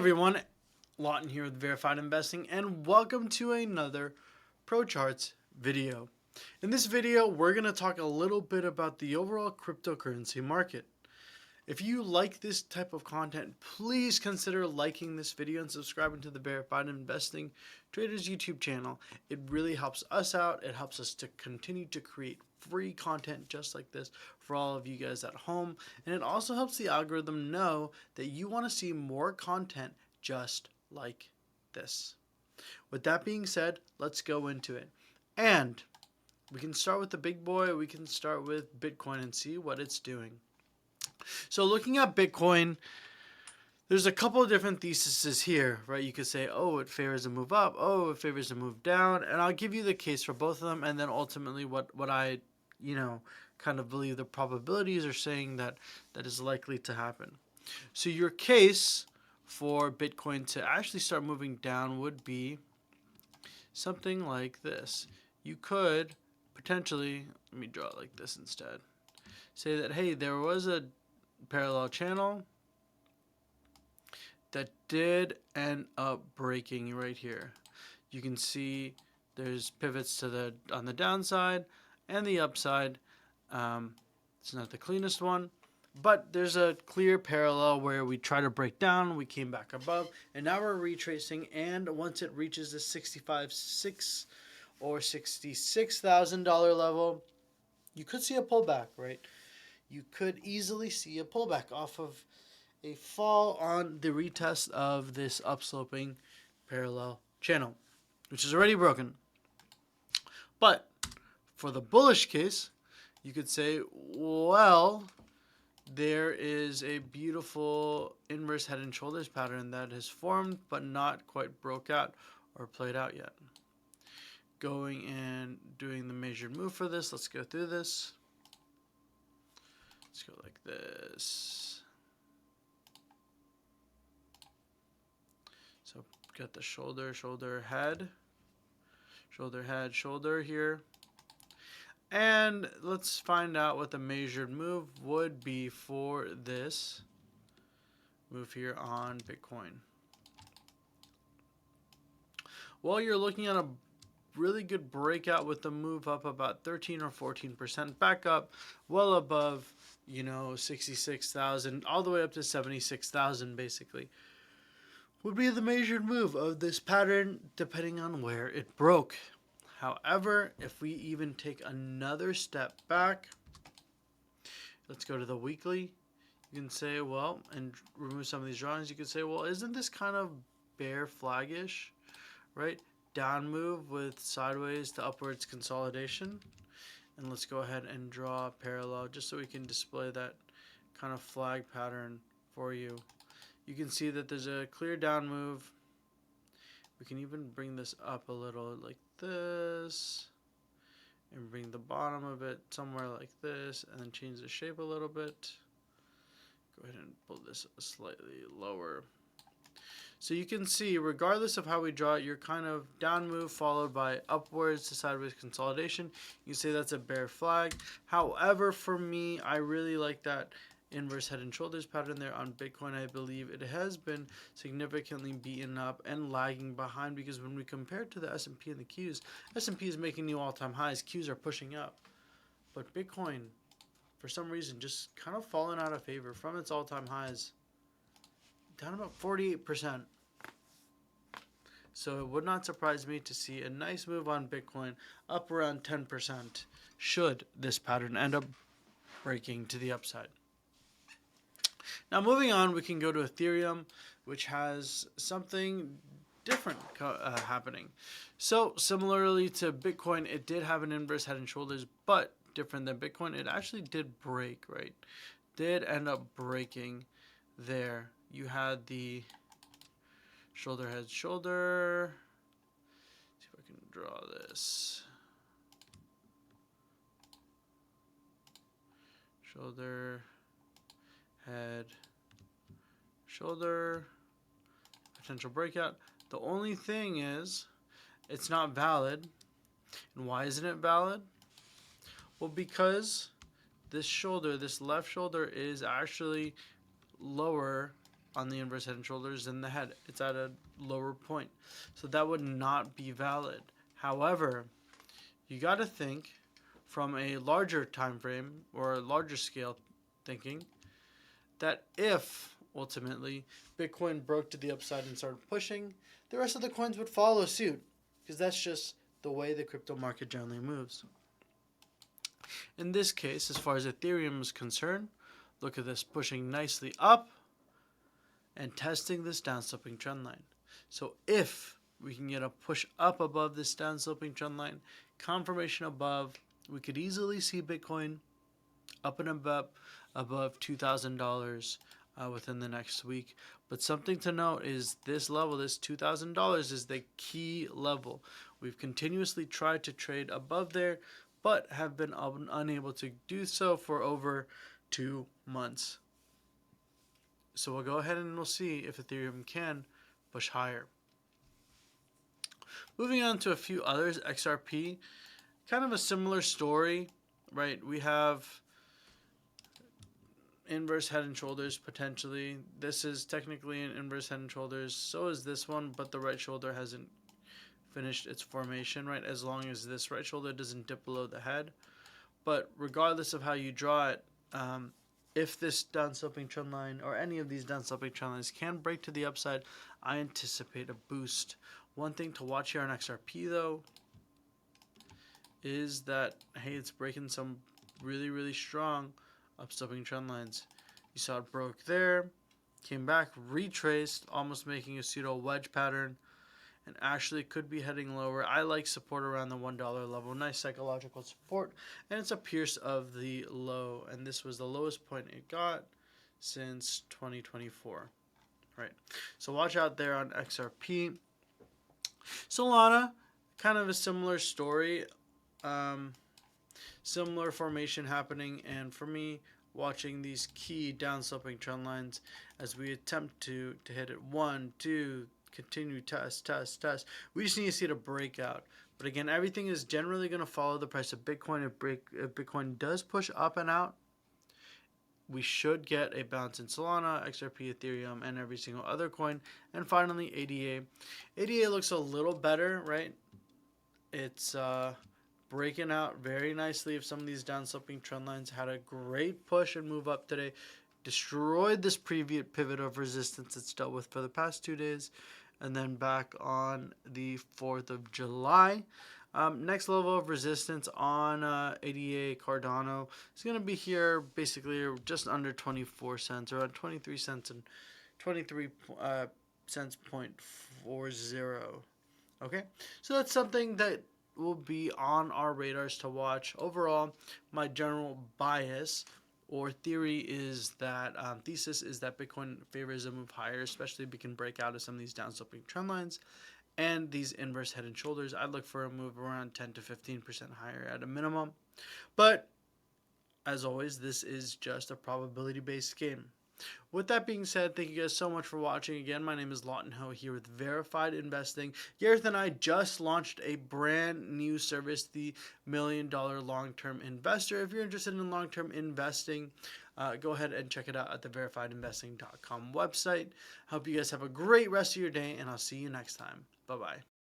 everyone, Lawton here with Verified Investing, and welcome to another ProCharts video. In this video, we're going to talk a little bit about the overall cryptocurrency market. If you like this type of content, please consider liking this video and subscribing to the Verified Investing Traders YouTube channel. It really helps us out. It helps us to continue to create free content just like this for all of you guys at home. And it also helps the algorithm know that you want to see more content just like this. With that being said, let's go into it. And we can start with the big boy. We can start with Bitcoin and see what it's doing. So looking at Bitcoin, there's a couple of different theses here, right? You could say, oh, it favors a move up. Oh, it favors a move down. And I'll give you the case for both of them. And then ultimately what I, kind of believe the probabilities are saying that is likely to happen. So your case for Bitcoin to actually start moving down would be something like this. You could potentially, let me draw it like this instead. Say that, hey, there was a parallel channel that did end up breaking right here. You can see there's pivots to on the downside and the upside. It's not the cleanest one, but there's a clear parallel where we try to break down, we came back above, and now we're retracing, and once it reaches the $65,600 or $66,000 level, you could see a pullback, right? You could easily see a pullback off of a fall on the retest of this upsloping parallel channel, which is already broken. But for the bullish case, you could say, well, there is a beautiful inverse head and shoulders pattern that has formed but not quite broke out or played out yet. Going and doing the measured move for this, let's go through this. Let's go like this. So got the shoulder, head, shoulder here. And let's find out what the measured move would be for this move here on Bitcoin. Well, you're looking at a really good breakout with the move up about 13 or 14% back up, well above 66,000 all the way up to 76,000 basically would be the measured move of this pattern depending on where it broke. However, if we even take another step back, let's go to the weekly. You can say, well, and remove some of these drawings, you could say, well, isn't this kind of bear flaggish, right? Down move with sideways to upwards consolidation. And let's go ahead and draw a parallel just so we can display that kind of flag pattern for you. You can see that there's a clear down move. We can even bring this up a little like this and bring the bottom of it somewhere like this and then change the shape a little bit. Go ahead and pull this slightly lower. So you can see, regardless of how we draw it, you're kind of down move followed by upwards to sideways consolidation. You can say that's a bear flag. However, for me, I really like that inverse head and shoulders pattern there on Bitcoin. I believe it has been significantly beaten up and lagging behind because when we compare it to the S&P and the Qs, S&P is making new all-time highs, Qs are pushing up. But Bitcoin, for some reason, just kind of fallen out of favor from its all-time highs, down about 48%. So it would not surprise me to see a nice move on Bitcoin up around 10% should this pattern end up breaking to the upside. Now moving on, we can go to Ethereum, which has something different happening. So similarly to Bitcoin, it did have an inverse head and shoulders, but different than Bitcoin, it actually did break, right? Did end up breaking there. You had the shoulder, head, shoulder. Let's see if I can draw this. Shoulder, head, shoulder, potential breakout. The only thing is it's not valid. And why isn't it valid? Well, because this shoulder, this left shoulder is actually lower on the inverse head and shoulders than the head. It's at a lower point. So that would not be valid. However, you got to think from a larger time frame or a larger scale thinking that if ultimately Bitcoin broke to the upside and started pushing, the rest of the coins would follow suit, because that's just the way the crypto market generally moves. In this case, as far as Ethereum is concerned, look at this pushing nicely up and testing this downsloping trend line. So if we can get a push up above this downsloping trend line, confirmation above, we could easily see Bitcoin up and above $2,000 within the next week. But something to note is this level, this $2,000, is the key level. We've continuously tried to trade above there, but have been unable to do so for over 2 months. So we'll go ahead and we'll see if Ethereum can push higher. Moving on to a few others, XRP, kind of a similar story, right? We have inverse head and shoulders potentially. This is technically an inverse head and shoulders. So is this one, but the right shoulder hasn't finished its formation, right? As long as this right shoulder doesn't dip below the head. But regardless of how you draw it, if this downsloping trend line or any of these downsloping trend lines can break to the upside, I anticipate a boost. One thing to watch here on XRP though is that, hey, it's breaking some really, really strong upsloping trend lines. You saw it broke there, came back, retraced, almost making a pseudo wedge pattern, and actually could be heading lower. I like support around the $1 level. Nice psychological support, and it's a pierce of the low, and this was the lowest point it got since 2024. Right, so watch out there on XRP. Solana, kind of a similar story. Similar formation happening, and for me, watching these key downsloping trend lines as we attempt to hit it. 1, 2, continue, test. We just need to see it a breakout. But again, everything is generally going to follow the price of Bitcoin. If Bitcoin does push up and out, we should get a bounce in Solana, XRP, Ethereum, and every single other coin. And finally, ADA. ADA looks a little better, right? It's breaking out very nicely of some of these downsloping trend lines. Had a great push and move up today. Destroyed this previous pivot of resistance it's dealt with for the past 2 days. And then back on the 4th of July. Next level of resistance on ADA Cardano is going to be here basically just under 24 cents, around 23 cents and 23 cents 0.40. Okay, so that's something that will be on our radars to watch. Overall, my general bias or theory is that thesis is that Bitcoin favors a move higher, especially if we can break out of some of these downsloping trend lines and these inverse head and shoulders. I'd look for a move around 10 to 15% higher at a minimum. But as always, this is just a probability-based game. With that being said, thank you guys so much for watching. Again, my name is Lawton Ho here with Verified Investing. Gareth and I just launched a brand new service, the $1 Million Long-Term Investor. If you're interested in long-term investing, go ahead and check it out at the verifiedinvesting.com website. Hope you guys have a great rest of your day, and I'll see you next time. Bye-bye.